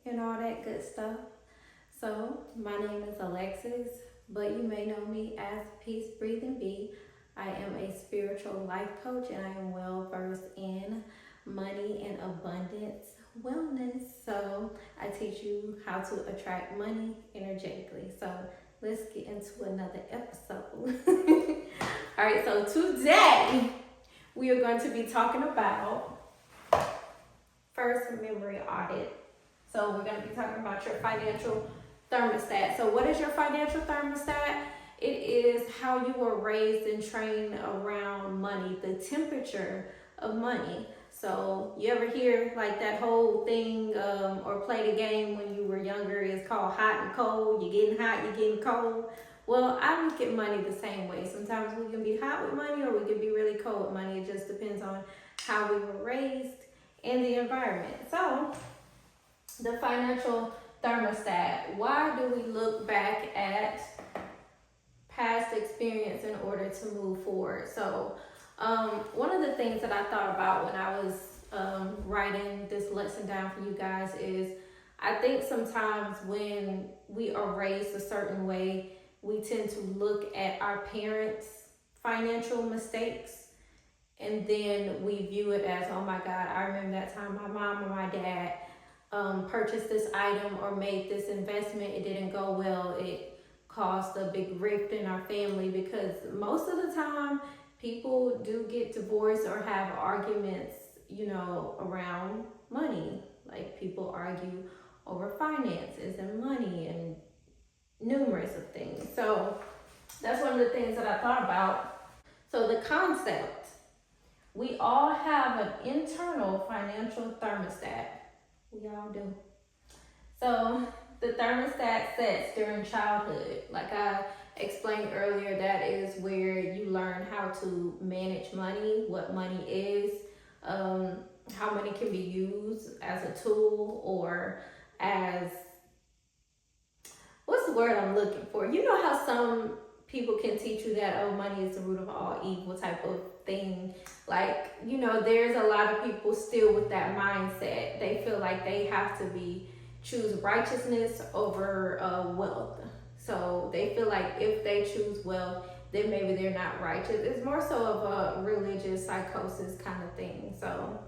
and all that good stuff. So, my name is Alexis, but you may know me as Peace, Breathe, and Be. I am a spiritual life coach and I am well versed in money and abundance wellness. So, I teach you how to attract money energetically. So, let's get into another episode. All right, so today we are going to be talking about first memory audit. So we're going to be talking about your financial thermostat. So what is your financial thermostat? It is how you were raised and trained around money, the temperature of money. So you ever hear like that whole thing or play the game when you were younger, it's called hot and cold. You're getting hot, you're getting cold. Well, I look at money the same way. Sometimes we can be hot with money or we can be really cold with money. It just depends on how we were raised and the environment. So the financial thermostat. Why do we look back at past experience in order to move forward? So one of the things that I thought about when I was writing this lesson down for you guys is I think sometimes when we are raised a certain way, we tend to look at our parents' financial mistakes and then we view it as, oh my God, I remember that time my mom or my dad purchased this item or made this investment. It didn't go well. It caused a big rift in our family because most of the time people do get divorced or have arguments, around money. Like people argue over finances and money and numerous of things. So that's one of the things that I thought about. So the concept, we all have an internal financial thermostat. We all do. So the thermostat sets during childhood. Like I explained earlier, that is where you learn how to manage money, what money is, how money can be used as a tool or as, what's the word I'm looking for? You know how some people can teach you that, oh, money is the root of all evil type of thing. Like, there's a lot of people still with that mindset. They feel like they have to choose righteousness over wealth. So they feel like if they choose wealth, then maybe they're not righteous. It's more so of a religious psychosis kind of thing. So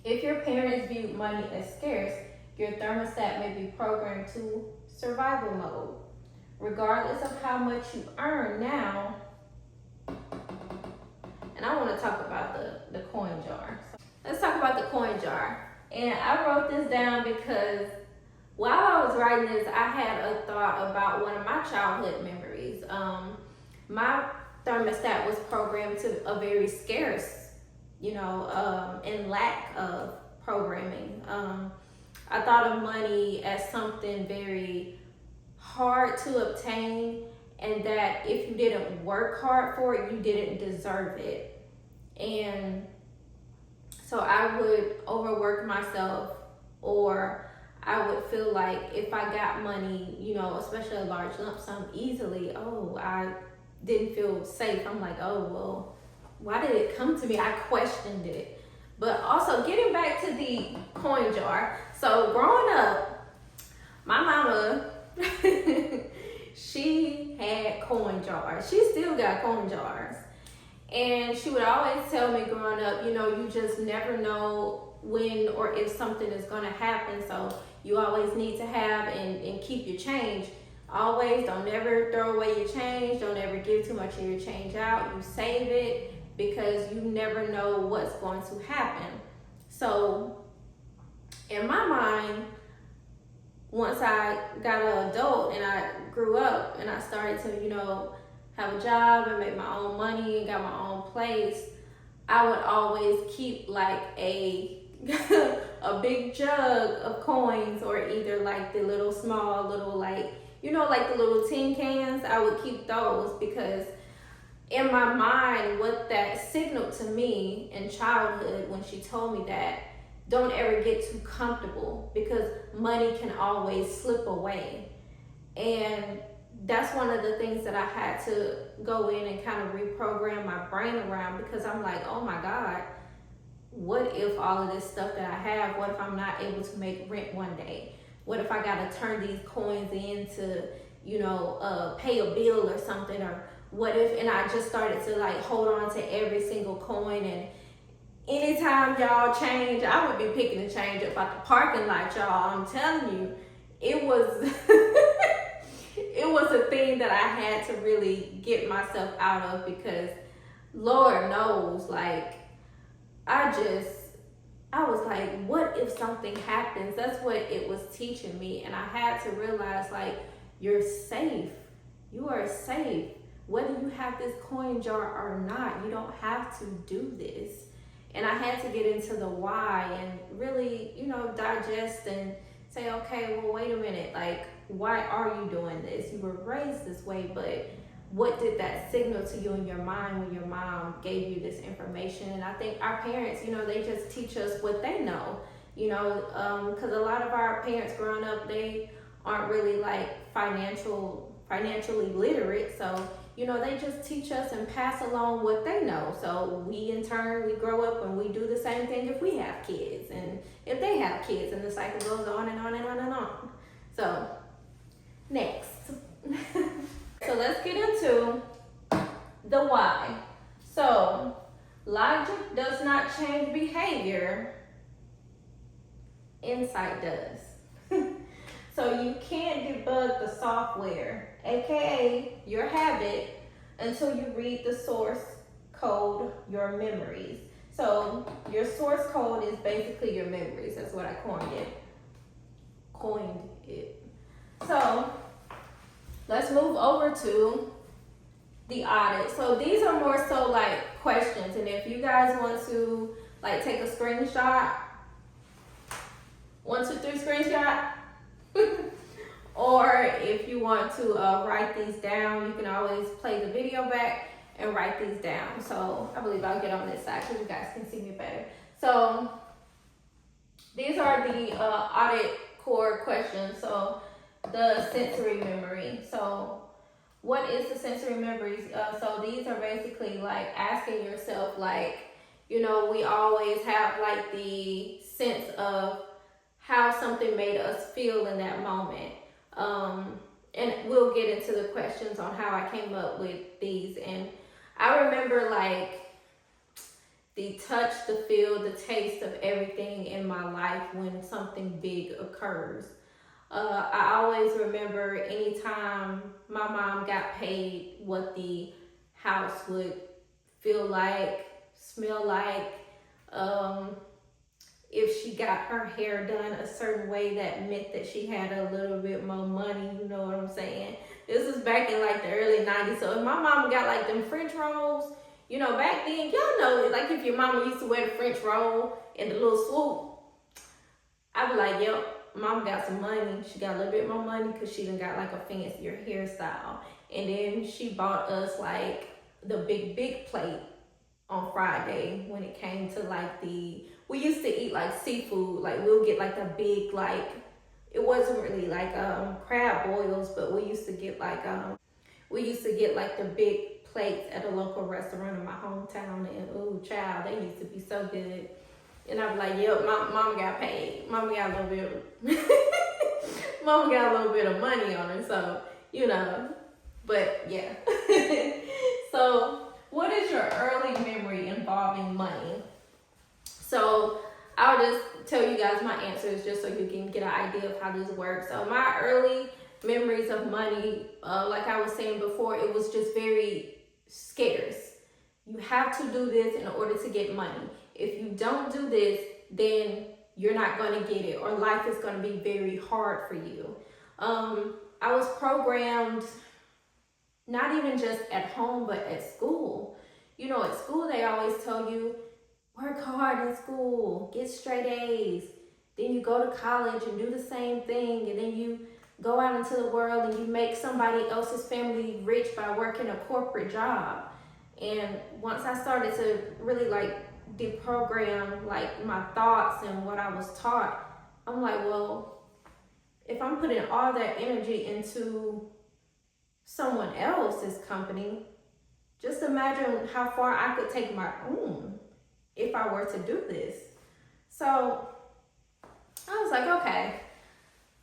if your parents view money as scarce, your thermostat may be programmed to survival mode. Regardless of how much you earn now, and I want to talk about the coin jar. So let's talk about the coin jar. And I wrote this down because while I was writing this, I had a thought about one of my childhood memories. My thermostat was programmed to a very scarce, and lack of programming. I thought of money as something very hard to obtain, and that if you didn't work hard for it, you didn't deserve it. And so I would overwork myself, or I would feel like if I got money, especially a large lump sum easily, I didn't feel safe. I'm like, oh, well, why did it come to me? I questioned it. But also getting back to the coin jar. So growing up, my mama, she had coin jars. She still got coin jars. And she would always tell me growing up, you just never know when or if something is going to happen. So you always need to have and keep your change. Always don't ever throw away your change. Don't ever give too much of your change out. You save it because you never know what's going to happen. So in my mind, once I got an adult and I grew up and I started to, have a job and make my own money and got my own place, I would always keep like a big jug of coins, or either like the little small little like the little tin cans. I would keep those because in my mind, what that signaled to me in childhood when she told me that, don't ever get too comfortable because money can always slip away. And that's one of the things that I had to go in and kind of reprogram my brain around, because I'm like, oh my God, what if all of this stuff that I have, what if I'm not able to make rent one day? What if I gotta turn these coins in to, pay a bill or something? Or what if, and I just started to like hold on to every single coin, and anytime y'all change, I would be picking the change up out the parking lot, y'all. I'm telling you, it was it was a thing that I had to really get myself out of, because Lord knows, like, I was like, what if something happens? That's what it was teaching me. And I had to realize, like, you're safe. You are safe. Whether you have this coin jar or not, you don't have to do this. And I had to get into the why and really, digest and say, okay, well, wait a minute. Like, why are you doing this? You were raised this way, but what did that signal to you in your mind when your mom gave you this information? And I think our parents, they just teach us what they know, because a lot of our parents growing up, they aren't really like financially literate. So, they just teach us and pass along what they know. So we in turn, we grow up and we do the same thing if we have kids and if they have kids, and the cycle goes on and on and on and on. So next. So let's get into the why. So logic does not change behavior, insight does. So you can't debug the software, aka your habit, until you read the source code, your memories. So your source code is basically your memories. That's what I coined it. So let's move over to the audit. So these are more so like questions, and if you guys want to like take a screenshot, 1, 2, 3 screenshot, or if you want to write these down, you can always play the video back and write these down. So I believe I'll get on this side so you guys can see me better. So these are the audit core questions. So the sensory memory. So what is the sensory memories? So these are basically like asking yourself, like, we always have like the sense of how something made us feel in that moment. And we'll get into the questions on how I came up with these. And I remember like the touch, the feel, the taste of everything in my life when something big occurs. I always remember anytime my mom got paid, what the house would feel like, smell like. If she got her hair done a certain way, that meant that she had a little bit more money, you know what I'm saying? This was back in like the early 90s. So if my mama got like them French rolls, back then, y'all know, like if your mama used to wear the French roll and the little swoop, I'd be like, yep, mom got some money. She got a little bit more money because she done got like a fancier hairstyle. And then she bought us like the big plate on Friday when it came to like we used to eat like seafood. Like we'll get like a big, like, it wasn't really like crab boils, but we used to get like the big plates at a local restaurant in my hometown. And ooh, child, they used to be so good. And I'm like, yep, mama got paid. Mama got a little bit of money on her, so but yeah. So what is your early memory involving money? So I'll just tell you guys my answers just so you can get an idea of how this works. So my early memories of money, like I was saying before, it was just very scarce. You have to do this in order to get money. If you don't do this, then you're not going to get it, or life is going to be very hard for you. I was programmed, not even just at home, but at school. At school, they always tell you, work hard in school, get straight A's. Then you go to college and do the same thing. And then you go out into the world and you make somebody else's family rich by working a corporate job. And once I started to really like deprogram like my thoughts and what I was taught, I'm like, well, if I'm putting all that energy into someone else's company, just imagine how far I could take my own. if I were to do this. So I was like, okay,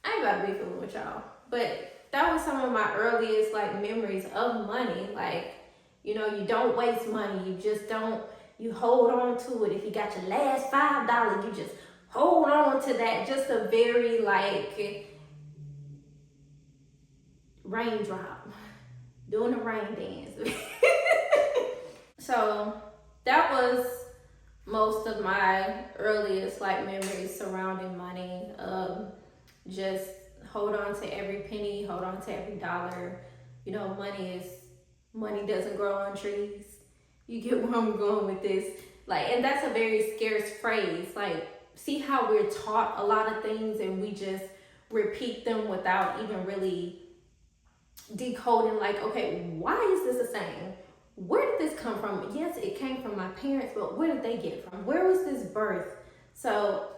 I ain't about to be fooling with y'all. But that was some of my earliest like memories of money. Like, you know, you don't waste money. You just don't, you hold on to it. If you got your last $5, you just hold on to that. Just a very like raindrop, doing the rain dance. So that was most of my earliest like memories surrounding money. Just hold on to every penny, hold on to every dollar. You know, money doesn't grow on trees. You get where I'm going with this. Like, and that's a very scarce phrase. Like, see how we're taught a lot of things and we just repeat them without even really decoding, like, okay, why is this a saying? Where did this come from? Yes, it came from my parents, but where did they get it from? Where was this birth? So,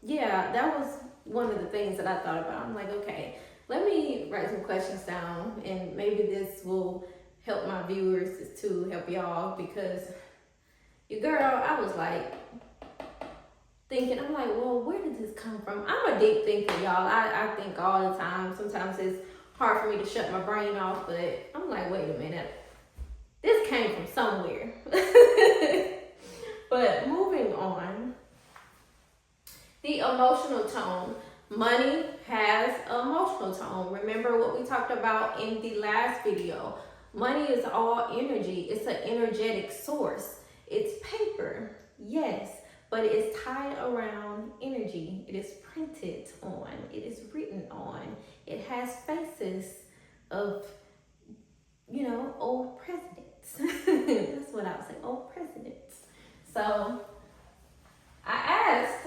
yeah, that was one of the things that I thought about. I'm like, okay, let me write some questions down, and maybe this will help my viewers to help y'all, because your girl, I was like thinking, I'm like, well, where did this come from? I'm a deep thinker, y'all. I think all the time. Sometimes it's hard for me to shut my brain off, but I'm like, wait a minute. This came from somewhere. But moving on, the emotional tone. Money has an emotional tone. Remember what we talked about in the last video. Money is all energy. It's an energetic source. It's paper, yes, but it is tied around energy. It is printed on. It is written on. It has faces of, you know, old presidents. That's what I was saying, old presidents. So I asked,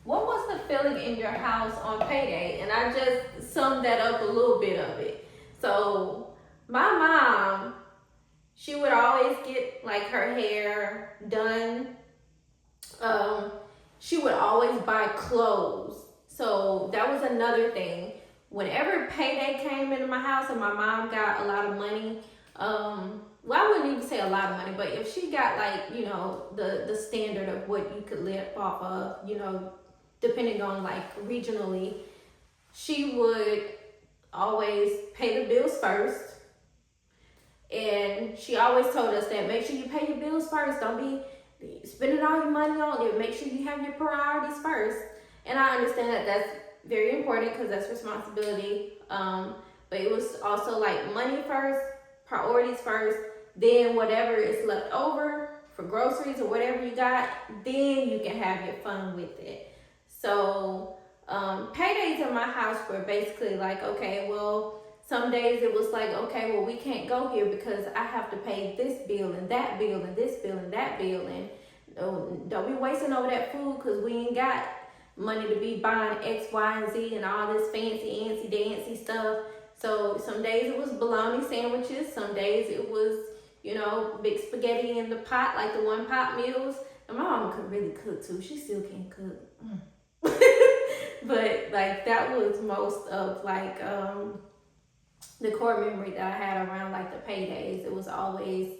what was the feeling in your house on payday? And I just summed that up a little bit of it. So my mom, she would always get like her hair done. She would always buy clothes. So that was another thing. Whenever payday came into my house and my mom got a lot of money, well, I wouldn't even say a lot of money, but if she got like, you know, the standard of what you could live off of, you know, depending on like regionally, she would always pay the bills first. And she always told us that make sure you pay your bills first. Don't be spending all your money on it. Make sure you have your priorities first. And I understand that that's very important because that's responsibility. But it was also like money first, priorities first, then whatever is left over for groceries or whatever you got, then you can have your fun with it. So paydays in my house were basically like, okay, well, some days it was like, okay, well, we can't go here because I have to pay this bill and that bill and this bill and that bill. And don't be wasting over that food because we ain't got money to be buying X, Y, and Z and all this fancy, antsy, dancy stuff. So some days it was bologna sandwiches. Some days it was, you know, big spaghetti in the pot, like the one pot meals. And my mama could really cook too. She still can't cook. But like that was most of like the core memory that I had around like the paydays. It was always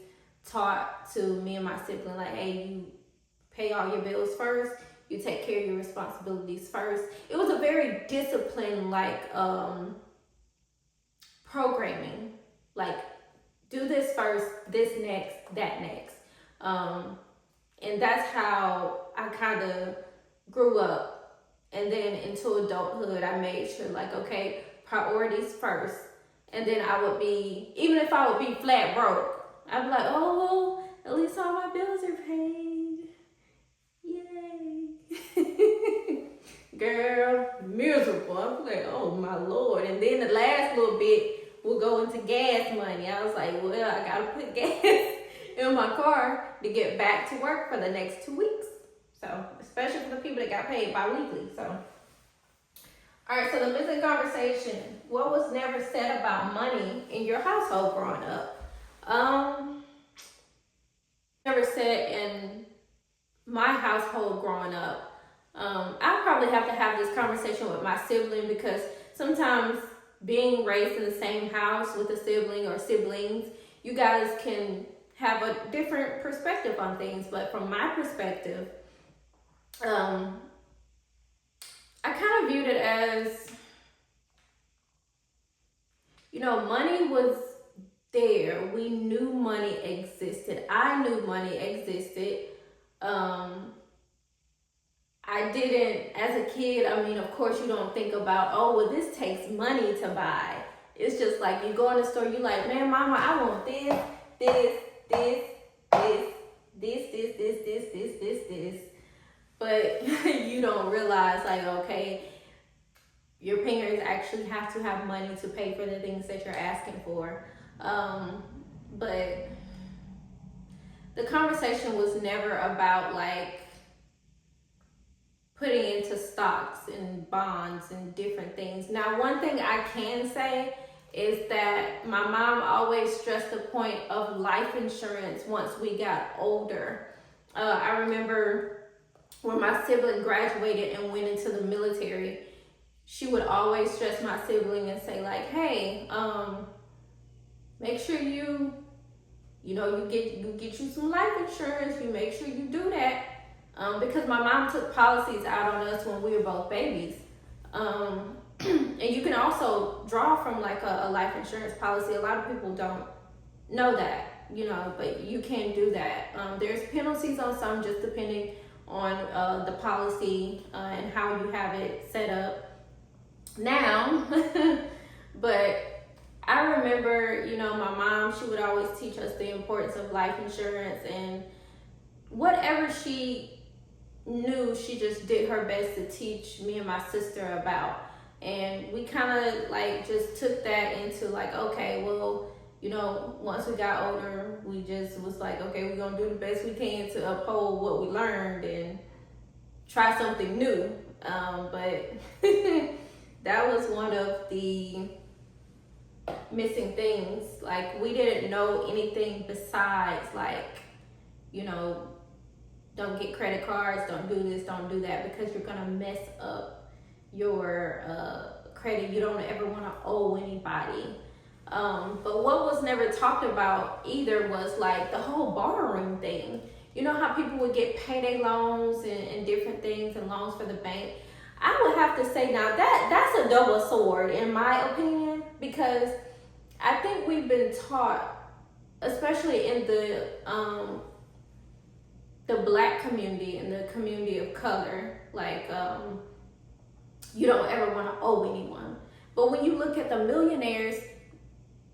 taught to me and my sibling, like, hey, you pay all your bills first, you take care of your responsibilities first. It was a very disciplined like programming, like do this first, this next, that next. And that's how I kind of grew up. And then into adulthood, I made sure like, okay, priorities first. And then I would be, even if I would be flat broke, I'd be like, oh, at least all my bills are paid. Yay. Girl, miserable. I'm like, oh my Lord. And then the last little bit will go into gas money. I was like, well, I gotta put gas in my car to get back to work for the next 2 weeks. So, especially for the people that got paid bi-weekly. So, all right, so the missing conversation. What was never said about money in your household growing up? Never said in my household growing up. I probably have to have this conversation with my sibling because sometimes being raised in the same house with a sibling or siblings, you guys can have a different perspective on things. But from my perspective, I kind of viewed it as, money was there. We knew money existed. I knew money existed. I didn't, as a kid, of course you don't think about, oh, well, this takes money to buy. It's just like you go in the store, you like, man, mama, I want this, this, this, this. But you don't realize, like, okay, your parents actually have to have money to pay for the things that you're asking for. But the conversation was never about, like, putting into stocks and bonds and different things. Now, one thing I can say is that my mom always stressed the point of life insurance once we got older. I remember when my sibling graduated and went into the military, she would always stress my sibling and say, like, hey, make sure you get you some life insurance. You make sure you do that. Because my mom took policies out on us when we were both babies. And you can also draw from like a life insurance policy. A lot of people don't know that, but you can do that. There's penalties on some, just depending on the policy and how you have it set up now. But I remember, my mom, she would always teach us the importance of life insurance, and whatever she knew, she just did her best to teach me and my sister about. And we kind of like just took that into like, okay, well, once we got older, we just was like, okay, we're gonna do the best we can to uphold what we learned and try something new. But that was one of the missing things. Like, we didn't know anything besides, like, don't get credit cards, don't do this, don't do that, because you're gonna mess up your credit. You don't ever want to owe anybody. But what was never talked about either was like the whole borrowing thing. You know how people would get payday loans and different things and loans for the bank? I would have to say now that's a double sword in my opinion, because I think we've been taught, especially in the Black community and the community of color, like you don't ever want to owe anyone. But when you look at the millionaires,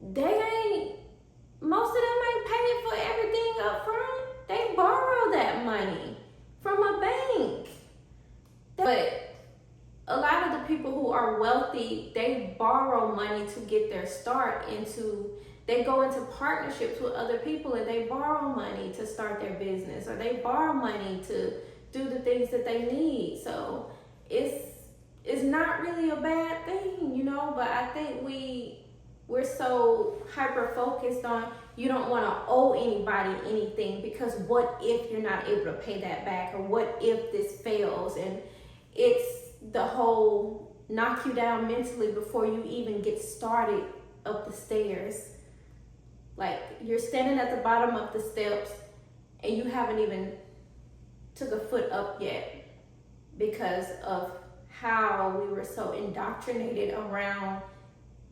most of them ain't paying for everything up front. They borrow that money from a bank. But a lot of the people who are wealthy, they borrow money to get their start they go into partnerships with other people and they borrow money to start their business, or they borrow money to do the things that they need. So it's not really a bad thing, but I think we're so hyper focused on, you don't want to owe anybody anything, because what if you're not able to pay that back, or what if this fails? And it's the whole knock you down mentally before you even get started up the stairs. Like, you're standing at the bottom of the steps and you haven't even took a foot up yet, because of how we were so indoctrinated around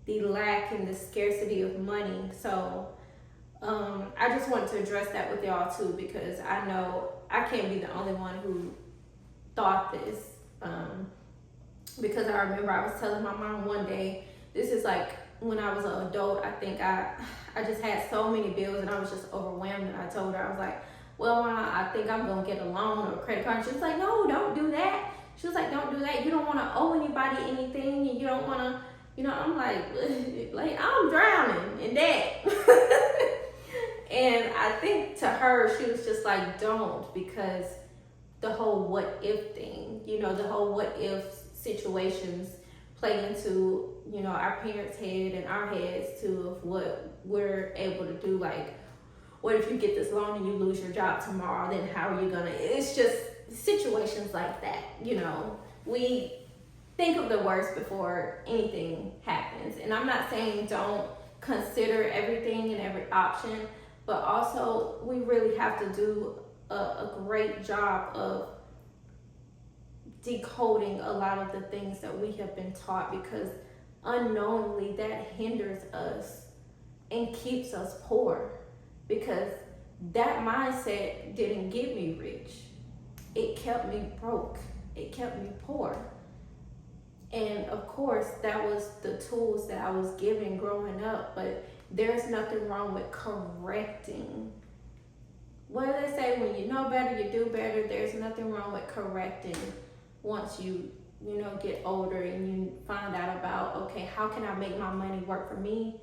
the lack and the scarcity of money. So I just wanted to address that with y'all too, because I know I can't be the only one who thought this. Because I remember I was telling my mom one day, this is like when I was an adult, I think I just had so many bills and I was just overwhelmed, and I told her, I was like, well, I think I'm gonna get a loan or a credit card. And she was like, no, don't do that. She was like, don't do that. You don't want to owe anybody anything, and you don't want to, I'm like I'm drowning in debt. And I think to her, she was just like, don't, because the whole what if thing, the whole what if situations play into, our parents' head and our heads too, of what we're able to do. Like, what if you get this loan and you lose your job tomorrow? Then how are you gonna? It's just situations like that. We think of the worst before anything happens. And I'm not saying don't consider everything and every option, but also we really have to do a great job of decoding a lot of the things that we have been taught, because unknowingly that hinders us and keeps us poor, because that mindset didn't get me rich. It kept me broke. It kept me poor. And of course, that was the tools that I was given growing up, but there's nothing wrong with correcting. What do they say? When you know better, you do better. There's nothing wrong with correcting once you get older and you find out about, okay, how can I make my money work for me,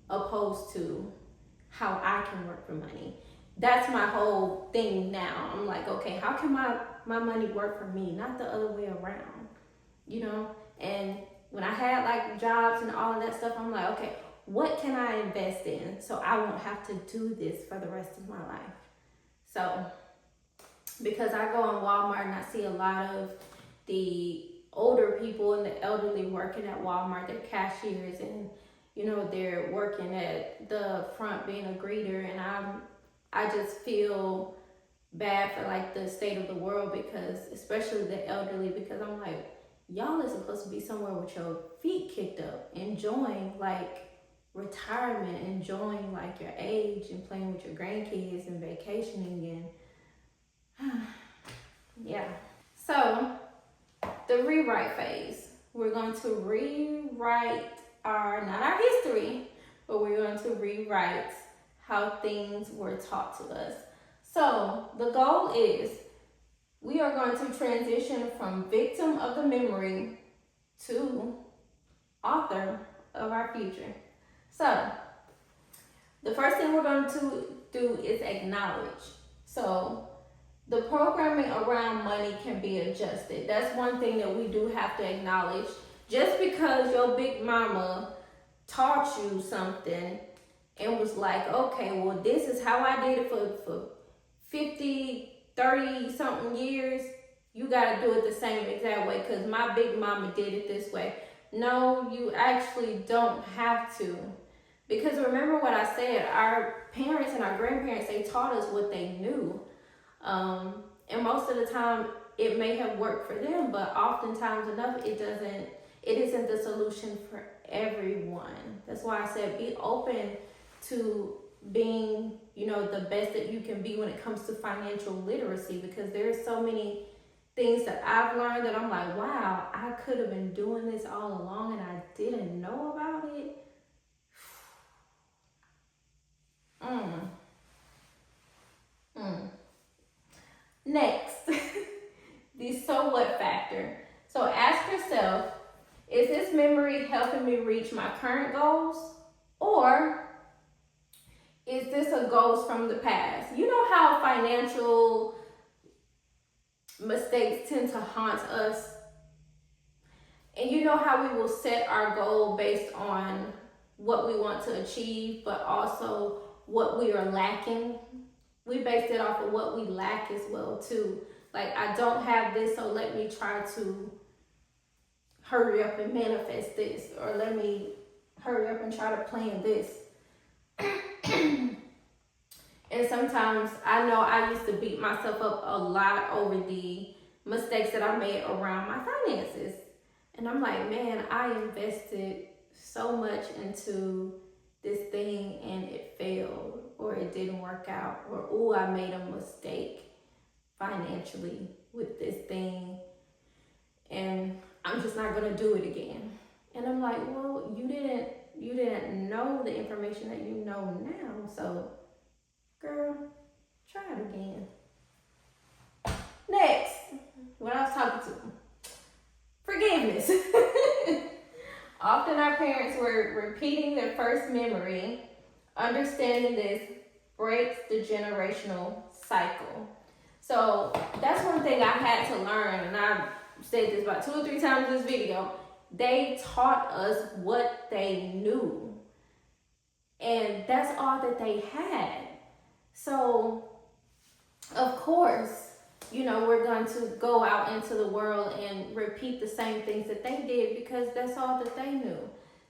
opposed to how I can work for money. That's my whole thing now. I'm like, okay, how can my money work for me, not the other way around, And when I had like jobs and all of that stuff, I'm like, okay, what can I invest in so I won't have to do this for the rest of my life? So, because I go in Walmart and I see a lot of the older people and the elderly working at Walmart, they're cashiers, and they're working at the front being a greeter, and I just feel bad for like the state of the world, because especially the elderly, because I'm like, y'all are supposed to be somewhere with your feet kicked up, enjoying like retirement, enjoying like your age and playing with your grandkids and vacationing and yeah. So the rewrite phase, we're going to rewrite not our history, but we're going to rewrite how things were taught to us. So the goal is we are going to transition from victim of the memory to author of our future. So the first thing we're going to do is acknowledge. So the programming around money can be adjusted. That's one thing that we do have to acknowledge. Just because your big mama taught you something and was like, okay, well, this is how I did it for 50, 30 something years, you got to do it the same exact way because my big mama did it this way. No, you actually don't have to. Because remember what I said, our parents and our grandparents, they taught us what they knew. And most of the time it may have worked for them, but oftentimes enough it isn't the solution for everyone. That's why I said be open to being, the best that you can be when it comes to financial literacy, because there's so many things that I've learned that I'm like, wow, I could have been doing this all along and I didn't know about it. Next, the so what factor. So ask yourself, is this memory helping me reach my current goals, or is this a ghost from the past? You know how financial mistakes tend to haunt us? And you know how we will set our goal based on what we want to achieve, but also what we are lacking? We base it off of what we lack as well too. Like, I don't have this, so let me try to hurry up and manifest this, or let me hurry up and try to plan this. And sometimes I know I used to beat myself up a lot over the mistakes that I made around my finances. And I'm like, man, I invested so much into this thing and it failed, or it didn't work out, or oh, I made a mistake financially with this thing and I'm just not gonna do it again. And I'm like, well, you didn't know the information that you know now, so girl, try it again. Next, what I was talking to, forgiveness. Often our parents were repeating their first memory. Understanding this breaks the generational cycle. So that's one thing I had to learn, and I've said this about 2 or 3 times in this video. They taught us what they knew, and that's all that they had. So of course, we're going to go out into the world and repeat the same things that they did because that's all that they knew.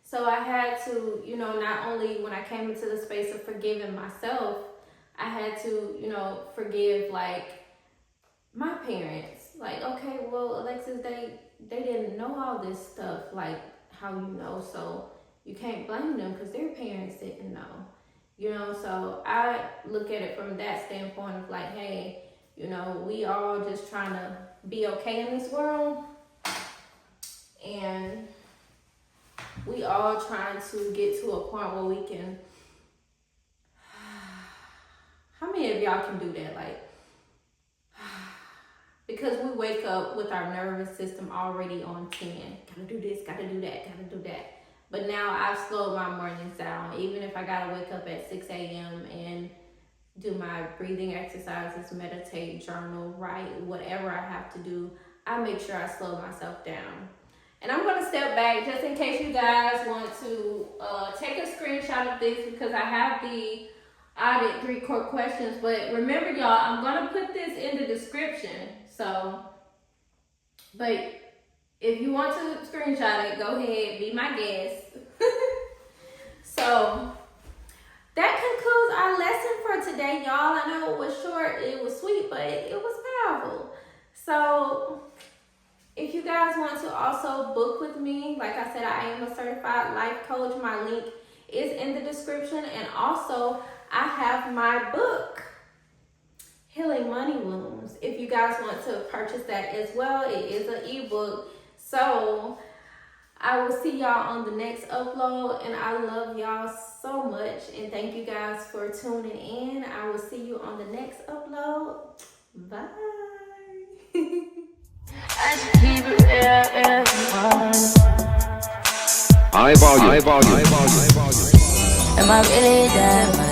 So I had to, not only when I came into the space of forgiving myself, I had to, forgive like my parents. Like, okay, well, Alexis, they didn't know all this stuff like how you know, so you can't blame them because their parents didn't know. So I look at it from that standpoint of like, hey, we all just trying to be okay in this world, and we all trying to get to a point where we can. How many of y'all can do that? Like, because we wake up with our nervous system already on 10. Gotta do this, gotta do that, gotta do that. But now I've slowed my mornings down. Even if I gotta wake up at 6 a.m. and do my breathing exercises, meditate, journal, write, whatever I have to do, I make sure I slow myself down. And I'm gonna step back just in case you guys want to take a screenshot of this, because I have the audit 3 core questions. But remember, y'all, I'm gonna put this in the description. So, but if you want to screenshot it, go ahead, be my guest. So, that concludes our lesson for today, y'all. I know it was short, it was sweet, but it was powerful. So, if you guys want to also book with me, like I said, I am a certified life coach. My link is in the description. And also, I have my book, Healing Money Wounds. If you guys want to purchase that as well, it is an ebook. So I will see y'all on the next upload, and I love y'all so much, and thank you guys for tuning in. I will see you on the next upload. Bye. I just keep it real, high volume. Am I really that much?